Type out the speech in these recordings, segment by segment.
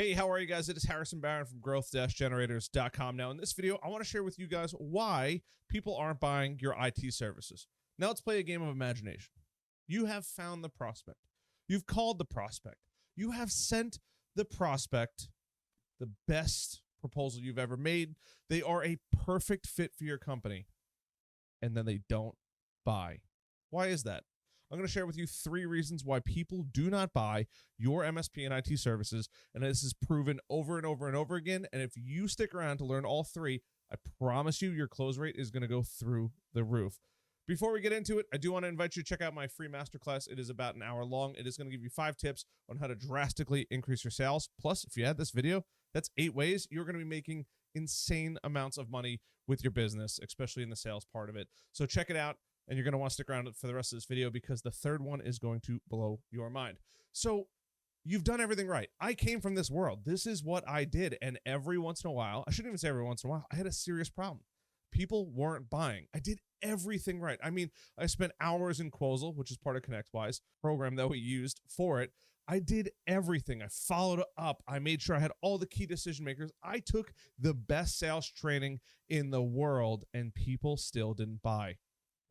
Hey, how are you guys? It is Harrison Barron from growth-generators.com. Now, in this video, I want to share with you guys why people aren't buying your IT services. Now, let's play a game of imagination. You have found the prospect. You've called the prospect. You have sent the prospect the best proposal you've ever made. They are a perfect fit for your company, and then they don't buy. Why is that? I'm going to share with you 3 reasons why people do not buy your MSP and IT services, and this is proven over and over and over again. And if you stick around to learn all 3, I promise you your close rate is going to go through the roof. Before we get into it, I do want to invite you to check out my free masterclass. It is about an hour long. It is going to give you 5 tips on how to drastically increase your sales. Plus, if you add this video, that's 8 ways you're going to be making insane amounts of money with your business, especially in the sales part of it. So check it out. And you're going to want to stick around for the rest of this video because the 3rd one is going to blow your mind. So you've done everything right. I came from this world. This is what I did. And every once in a while, I shouldn't even say every once in a while, I had a serious problem. People weren't buying. I did everything right. I mean, I spent hours in Quozal, which is part of ConnectWise program that we used for it. I did everything. I followed up. I made sure I had all the key decision makers. I took the best sales training in the world and people still didn't buy.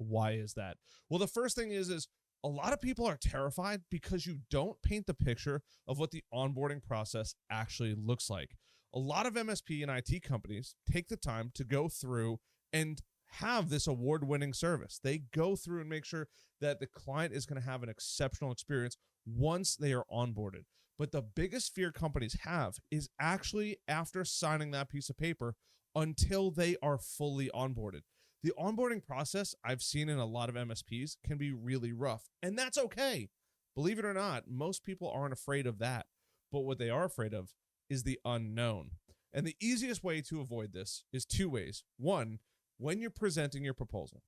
Why is that? Well, the first thing is a lot of people are terrified because you don't paint the picture of what the onboarding process actually looks like. A lot of MSP and IT companies take the time to go through and have this award-winning service. They go through and make sure that the client is going to have an exceptional experience once they are onboarded. But the biggest fear companies have is actually after signing that piece of paper until they are fully onboarded. The onboarding process I've seen in a lot of MSPs can be really rough, and that's okay. Believe it or not, most people aren't afraid of that, but what they are afraid of is the unknown. And the easiest way to avoid this is 2 ways. 1, when you're presenting your proposal,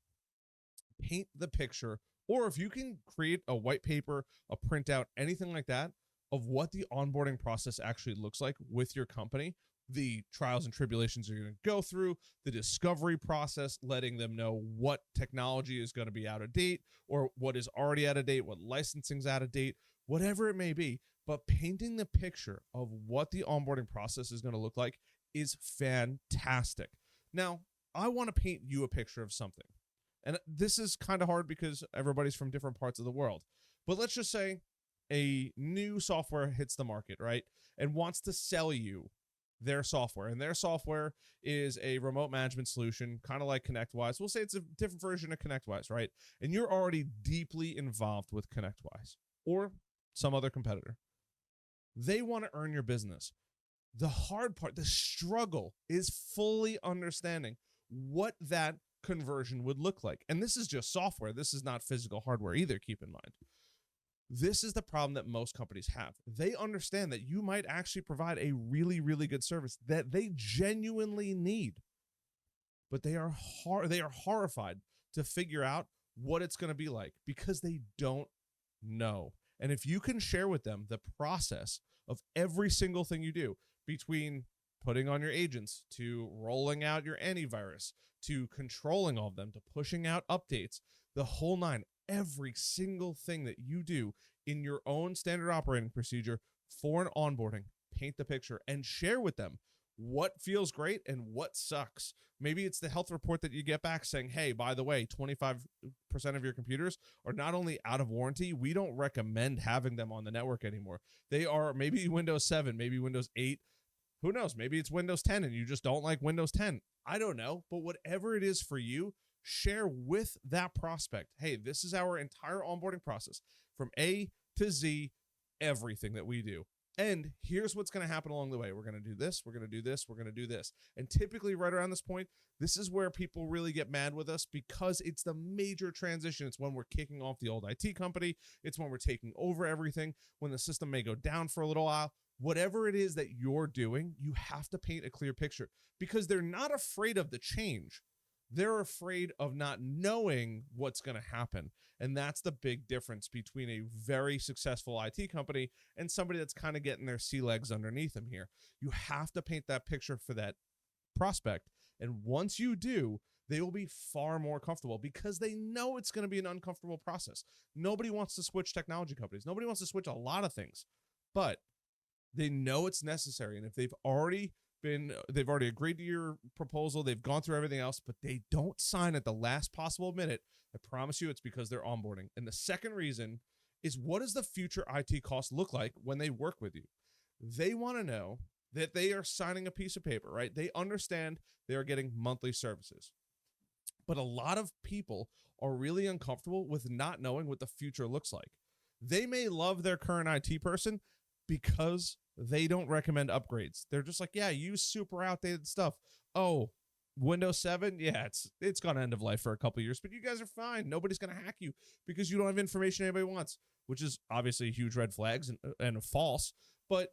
paint the picture, or if you can create a white paper, a printout, anything like that, of what the onboarding process actually looks like with your company, the trials and tribulations you're going to go through, the discovery process, letting them know what technology is going to be out of date or what is already out of date, what licensing's out of date, whatever it may be. But painting the picture of what the onboarding process is going to look like is fantastic. Now, I want to paint you a picture of something. And this is kind of hard because everybody's from different parts of the world. But let's just say a new software hits the market, right? And wants to sell you their software, and their software is a remote management solution, kind of like ConnectWise. We'll say it's a different version of ConnectWise, right? And you're already deeply involved with ConnectWise or some other competitor. They want to earn your business. The hard part, the struggle, is fully understanding what that conversion would look like. And this is just software. This is not physical hardware either, keep in mind. This is the problem that most companies have. They understand that you might actually provide a really, really good service that they genuinely need, but they are horrified to figure out what it's going to be like because they don't know. And if you can share with them the process of every single thing you do, between putting on your agents to rolling out your antivirus to controlling all of them to pushing out updates, the whole 9, every single thing that you do in your own standard operating procedure for an onboarding, paint the picture and share with them what feels great and what sucks. Maybe it's the health report that you get back saying, hey, by the way, 25% of your computers are not only out of warranty, we don't recommend having them on the network anymore. They are maybe Windows 7, maybe Windows 8. Who knows? Maybe it's Windows 10 and you just don't like Windows 10. I don't know. But whatever it is for you, share with that prospect, hey, this is our entire onboarding process from A to Z, everything that we do. And here's what's going to happen along the way. We're going to do this. We're going to do this. We're going to do this. And typically right around this point, this is where people really get mad with us because it's the major transition. It's when we're kicking off the old IT company. It's when we're taking over everything, when the system may go down for a little while. Whatever it is that you're doing, you have to paint a clear picture because they're not afraid of the change. They're afraid of not knowing what's going to happen. And that's the big difference between a very successful IT company and somebody that's kind of getting their sea legs underneath them here. You have to paint that picture for that prospect. And once you do, they will be far more comfortable because they know it's going to be an uncomfortable process. Nobody wants to switch technology companies. Nobody wants to switch a lot of things. But They know it's necessary. And if they've already agreed to your proposal, they've gone through everything else, but they don't sign at the last possible minute, I promise you it's because they're onboarding. And the second reason is, what does the future IT cost look like when they work with you? They want to know that they are signing a piece of paper, right? They understand they are getting monthly services. But a lot of people are really uncomfortable with not knowing what the future looks like. They may love their current IT person because they don't recommend upgrades. They're just like, yeah, use super outdated stuff. Oh, Windows 7, yeah, it's gone end of life for a couple years, but you guys are fine. Nobody's going to hack you because you don't have information anybody wants, which is obviously huge red flags and false. But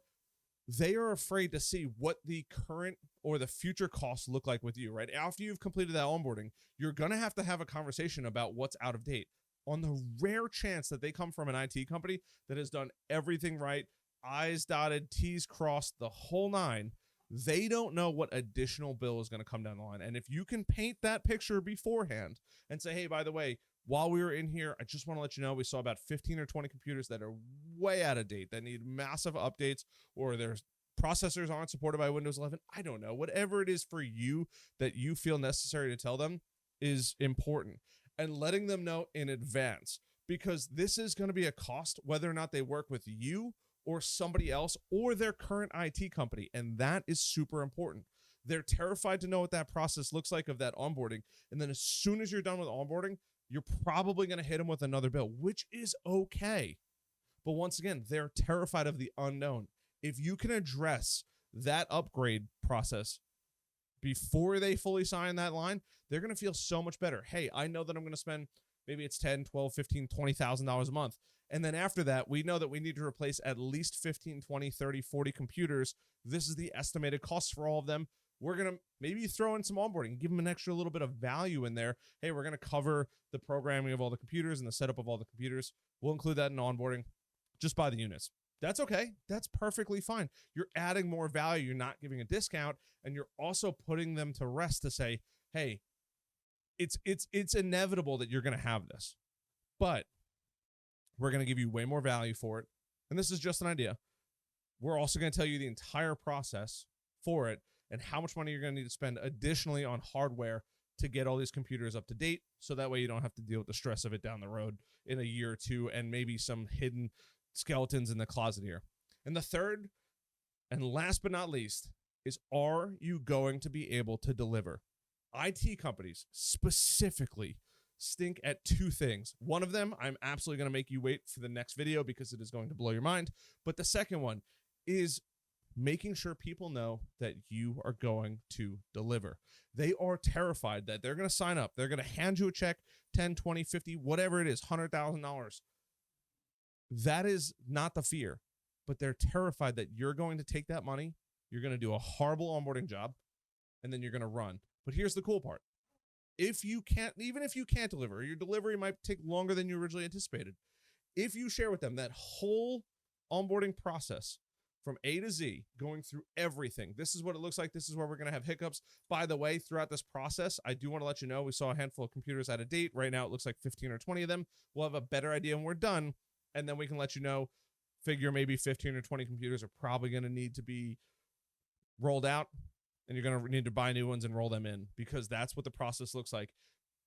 they are afraid to see what the current or the future costs look like with you, right? After you've completed that onboarding, you're going to have a conversation about what's out of date. On the rare chance that they come from an IT company that has done everything right, I's dotted, T's crossed, the whole nine, they don't know what additional bill is going to come down the line. And if you can paint that picture beforehand and say, hey, by the way, while we were in here, I just want to let you know we saw about 15 or 20 computers that are way out of date, that need massive updates, or their processors aren't supported by Windows 11. I don't know. Whatever it is for you that you feel necessary to tell them is important. And letting them know in advance, because this is going to be a cost whether or not they work with you or somebody else or their current IT company. And that is super important. They're terrified to know what that process looks like of that onboarding. And then as soon as you're done with onboarding, you're probably going to hit them with another bill, which is okay. But once again, they're terrified of the unknown. If you can address that upgrade process before they fully sign that line, they're going to feel so much better. Hey, I know that I'm going to spend, maybe it's $10, $12, $15, $20,000 a month. And then after that, we know that we need to replace at least 15, 20, 30, 40 computers. This is the estimated cost for all of them. We're going to maybe throw in some onboarding, give them an extra little bit of value in there. Hey, we're going to cover the programming of all the computers and the setup of all the computers. We'll include that in onboarding. Just buy the units. That's okay. That's perfectly fine. You're adding more value. You're not giving a discount, and you're also putting them to rest to say, hey, it's inevitable that you're going to have this, but we're going to give you way more value for it. And this is just an idea. We're also going to tell you the entire process for it and how much money you're going to need to spend additionally on hardware to get all these computers up to date. So that way you don't have to deal with the stress of it down the road in a year or two and maybe some hidden skeletons in the closet here. And the third and last but not least is, are you going to be able to deliver? IT companies specifically stink at two things. One of them, I'm absolutely going to make you wait for the next video because it is going to blow your mind. But the second one is making sure people know that you are going to deliver. They are terrified that they're going to sign up. They're going to hand you a check, 10, 20, 50, whatever it is, $100,000. That is not the fear, but they're terrified that you're going to take that money, you're going to do a horrible onboarding job, and then you're going to run. But here's the cool part. Even if you can't deliver, your delivery might take longer than you originally anticipated. If you share with them that whole onboarding process from A to Z, going through everything, this is what it looks like, this is where we're going to have hiccups. By the way, throughout this process, I do want to let you know we saw a handful of computers out of date. Right now, it looks like 15 or 20 of them. We'll have a better idea when we're done, and then we can let you know, figure maybe 15 or 20 computers are probably going to need to be rolled out, and you're going to need to buy new ones and roll them in, because that's what the process looks like.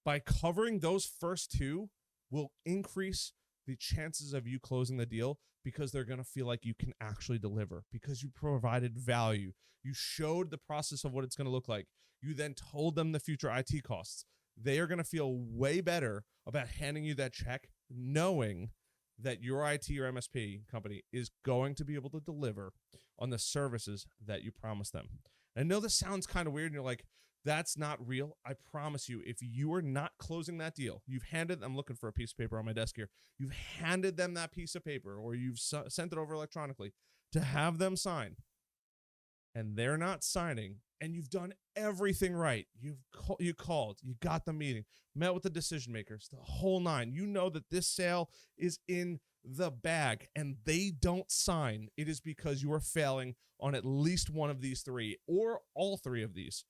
By covering those first two will increase the chances of you closing the deal, because they're going to feel like you can actually deliver, because you provided value. You showed the process of what it's going to look like. You then told them the future IT costs. They are going to feel way better about handing you that check, knowing that your IT or MSP company is going to be able to deliver on the services that you promised them. And I know this sounds kind of weird, and you're like, that's not real. I promise you, if you are not closing that deal, I'm looking for a piece of paper on my desk here. You've handed them that piece of paper, or you've sent it over electronically to have them sign, and they're not signing, and you've done everything right. You called, you got the meeting, met with the decision makers, the whole nine. You know that this sale is in the bag, and they don't sign. It is because you are failing on at least one of these three, or all three of these.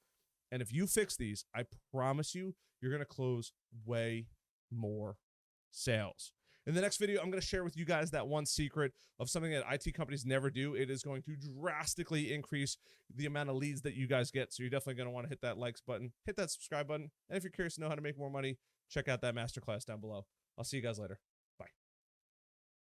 And if you fix these, I promise you, you're going to close way more sales. In the next video, I'm going to share with you guys that one secret of something that IT companies never do. It is going to drastically increase the amount of leads that you guys get. So you're definitely going to want to hit that likes button, hit that subscribe button. And if you're curious to know how to make more money, check out that masterclass down below. I'll see you guys later.